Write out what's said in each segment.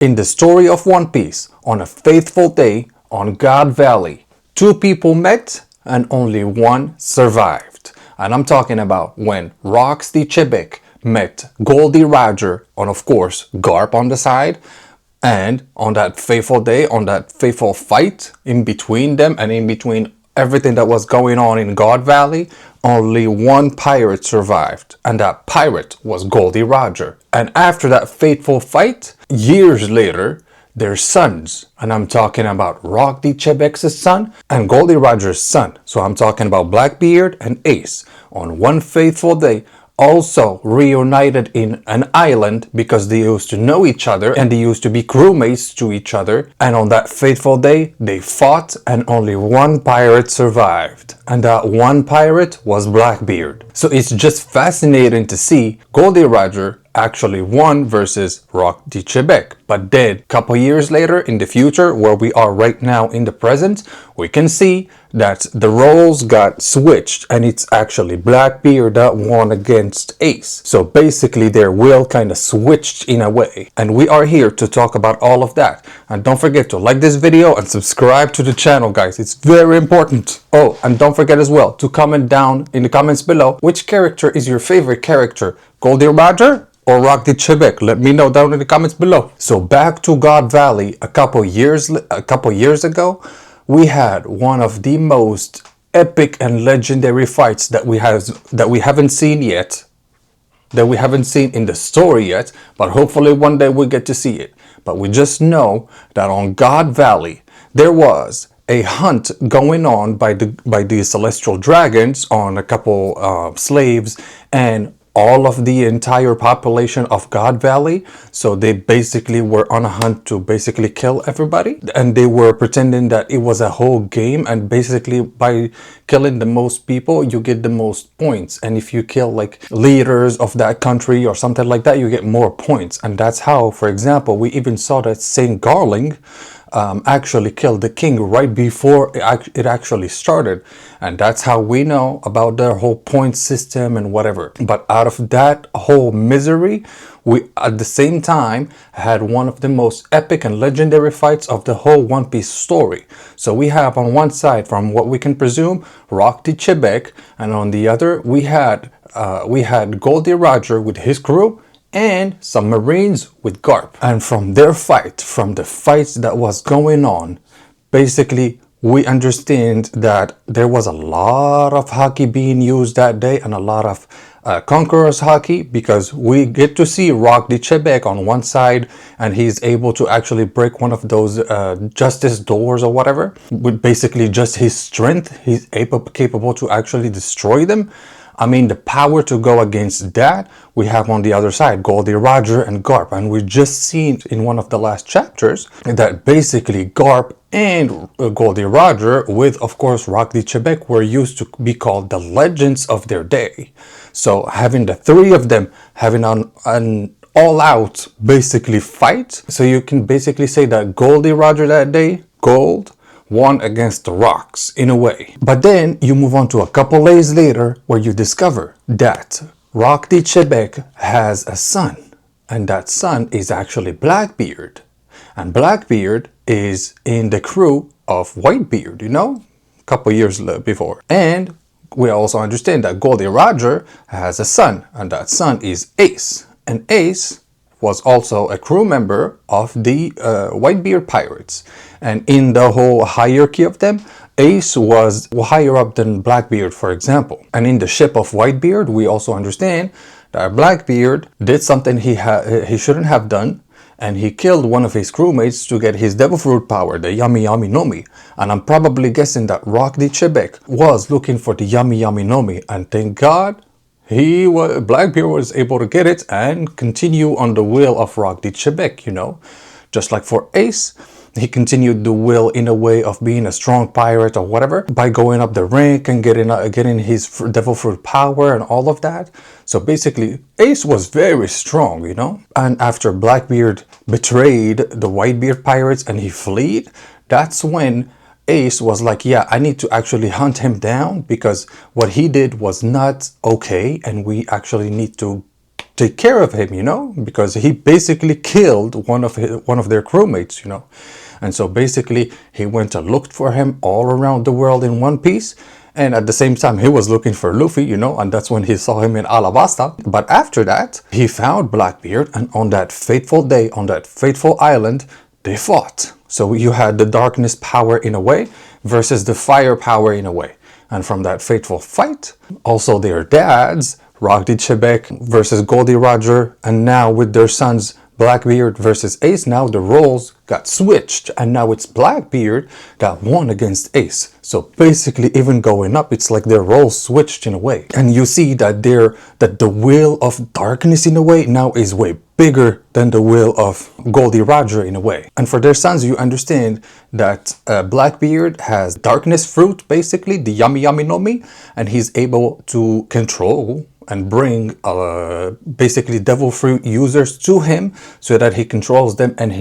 In the story of One Piece, on a faithful day on God Valley, two people met and only one survived. And I'm talking about when Rox D Xebec met Goldie Roger on, of course, Garp on the side. And on that fateful day, on that fateful fight in between them and in between everything that was going on in God Valley, only one pirate survived. And that pirate was Goldie Roger. And after that fateful fight, years later, their sons, and I'm talking about Rock D Xebec's son and Goldie Roger's son. So I'm talking about Blackbeard and Ace on one fateful day, also reunited in an island because they used to know each other and they used to be crewmates to each other. And on that fateful day, they fought and only one pirate survived. And that one pirate was Blackbeard. So it's just fascinating to see Goldie Roger actually won versus Rock D Xebec. But then a couple years later in the future, where we are right now in the present, we can see that the roles got switched and it's actually Blackbeard that won against Ace. So basically their will kind of switched in a way. And we are here to talk about all of that. And don't forget to like this video and subscribe to the channel, guys. It's very important. Oh, and don't forget as well to comment down in the comments below which character is your favorite character, Goldie Roger or Rock D Xebec. Let me know down in the comments below. So back to God Valley, a couple years ago, we had one of the most epic and legendary fights that we haven't seen yet, that we haven't seen in the story yet, but hopefully one day we get to see it. But we just know that on God Valley there was a hunt going on by the celestial dragons on a couple slaves and all of the entire population of God Valley. So they basically were on a hunt to basically kill everybody, and they were pretending that it was a whole game, and basically by killing the most people you get the most points, and if you kill like leaders of that country or something like that, you get more points. And that's how, for example, we even saw that Saint Garling actually killed the king right before it actually started. And that's how we know about their whole point system and whatever. But out of that whole misery, we at the same time had one of the most epic and legendary fights of the whole One Piece story. So we have on one side, from what we can presume, Rock D Xebec, and on the other we had Goldie Roger with his crew and some Marines with Garp. And from their fight, from the fights that was going on, basically we understand that there was a lot of haki being used that day and a lot of Conqueror's haki, because we get to see Rock D Xebec on one side and he's able to actually break one of those justice doors or whatever with basically just his strength. He's capable to actually destroy them. I mean, the power to go against that, we have on the other side Goldie Roger and Garp. And we just seen in one of the last chapters that basically Garp and Goldie Roger, with of course Rock D Xebec, were used to be called the legends of their day. So having the three of them having an all-out basically fight, so you can basically say that Goldie Roger that day, Gold, won against the rocks in a way. But then you move on to a couple days later where you discover that Rock D Xebec has a son, and that son is actually Blackbeard. And Blackbeard is in the crew of Whitebeard, you know, a couple years before. And we also understand that Goldie Roger has a son, and that son is Ace. And Ace was also a crew member of the Whitebeard pirates. And in the whole hierarchy of them, Ace was higher up than Blackbeard, for example. And in the ship of Whitebeard, we also understand that Blackbeard did something he shouldn't have done, and he killed one of his crewmates to get his devil fruit power, the Yami Yami Nomi. And I'm probably guessing that Rock D Xebec was looking for the Yami Yami Nomi, and thank God Blackbeard was able to get it and continue on the will of Rock D Xebec, you know. Just like for Ace, he continued the will in a way of being a strong pirate or whatever by going up the rank and getting his devil fruit power and all of that. So basically Ace was very strong, you know. And after Blackbeard betrayed the Whitebeard pirates and he fled, that's when Ace was like, yeah, I need to actually hunt him down because what he did was not okay and we actually need to take care of him, you know, because he basically killed one of their crewmates, you know. And so basically he went and looked for him all around the world in One Piece. And at the same time, he was looking for Luffy, you know, and that's when he saw him in Alabasta. But after that, he found Blackbeard, and on that fateful day, on that fateful island, they fought. So you had the darkness power in a way versus the fire power in a way. And from that fateful fight, also their dads, Rock D Xebec versus Goldie Roger, and now with their sons, Blackbeard versus Ace, now the roles got switched, and now it's Blackbeard that won against Ace. So basically, even going up, it's like their roles switched in a way. And you see that the will of darkness in a way now is way bigger than the will of Goldie Roger in a way. And for their sons, you understand that Blackbeard has darkness fruit, basically, the Yami Yami no Mi, and he's able to control and bring basically devil fruit users to him so that he controls them, and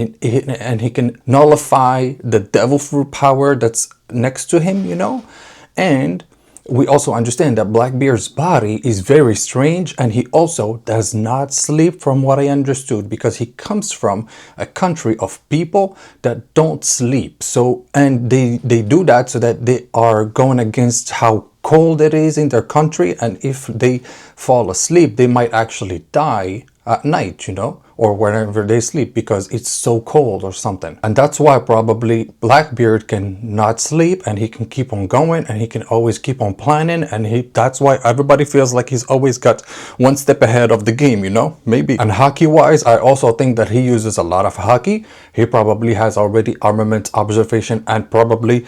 he can nullify the devil fruit power that's next to him, you know. And we also understand that Blackbeard's body is very strange, and he also does not sleep, from what I understood, because he comes from a country of people that don't sleep. So, and they do that so that they are going against how cold it is in their country, and if they fall asleep, they might actually die at night, you know, or whenever they sleep, because it's so cold or something. And that's why probably Blackbeard can not sleep, and he can keep on going, and he can always keep on planning, and that's why everybody feels like he's always got one step ahead of the game, you know, maybe. And hockey wise, I also think that he uses a lot of hockey. He probably has already armament observation and probably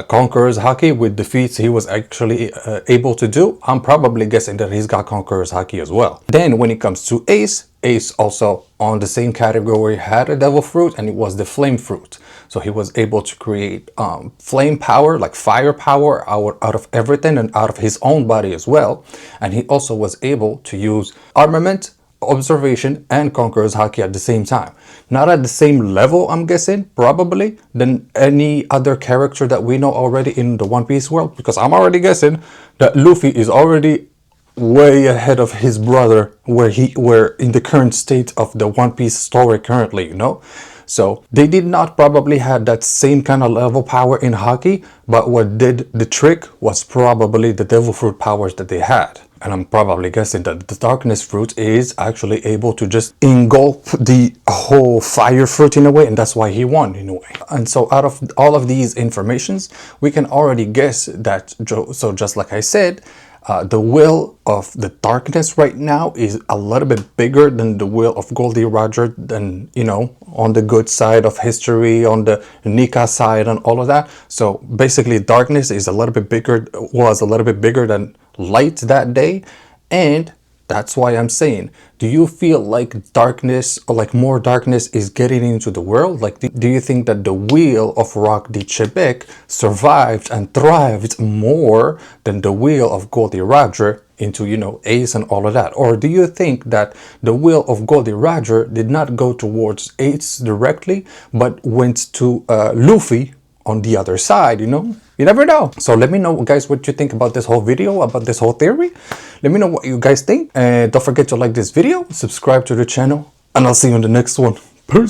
Conqueror's Haki with the feats he was actually able to do. I'm probably guessing that he's got Conqueror's Haki as well. Then when it comes to Ace, Ace also on the same category had a devil fruit, and it was the flame fruit. So he was able to create flame power, like fire power out of everything and out of his own body as well. And he also was able to use armament, observation, and Conqueror's Haki at the same time. Not at the same level, I'm guessing, probably, than any other character that we know already in the One Piece world, because I'm already guessing that Luffy is already way ahead of his brother where in the current state of the One Piece story currently, you know. So they did not probably have that same kind of level power in Haki, but what did the trick was probably the devil fruit powers that they had. And I'm probably guessing that the darkness fruit is actually able to just engulf the whole fire fruit in a way, and that's why he won in a way. And so out of all of these informations, we can already guess that, so just like I said, the will of the darkness right now is a little bit bigger than the will of Goldie Roger, than, you know, on the good side of history, on the Nika side and all of that. So basically darkness is was a little bit bigger than light that day. And that's why I'm saying, do you feel like darkness, or like more darkness, is getting into the world? Like, do you think that the wheel of Rock D Xebec survived and thrived more than the wheel of Goldie Roger into, you know, Ace and all of that? Or do you think that the wheel of Goldie Roger did not go towards Ace directly, but went to Luffy on the other side, you know? You never know. So let me know, guys, what you think about this whole video, about this whole theory. Let me know what you guys think. And don't forget to like this video, subscribe to the channel, and I'll see you in the next one. Peace.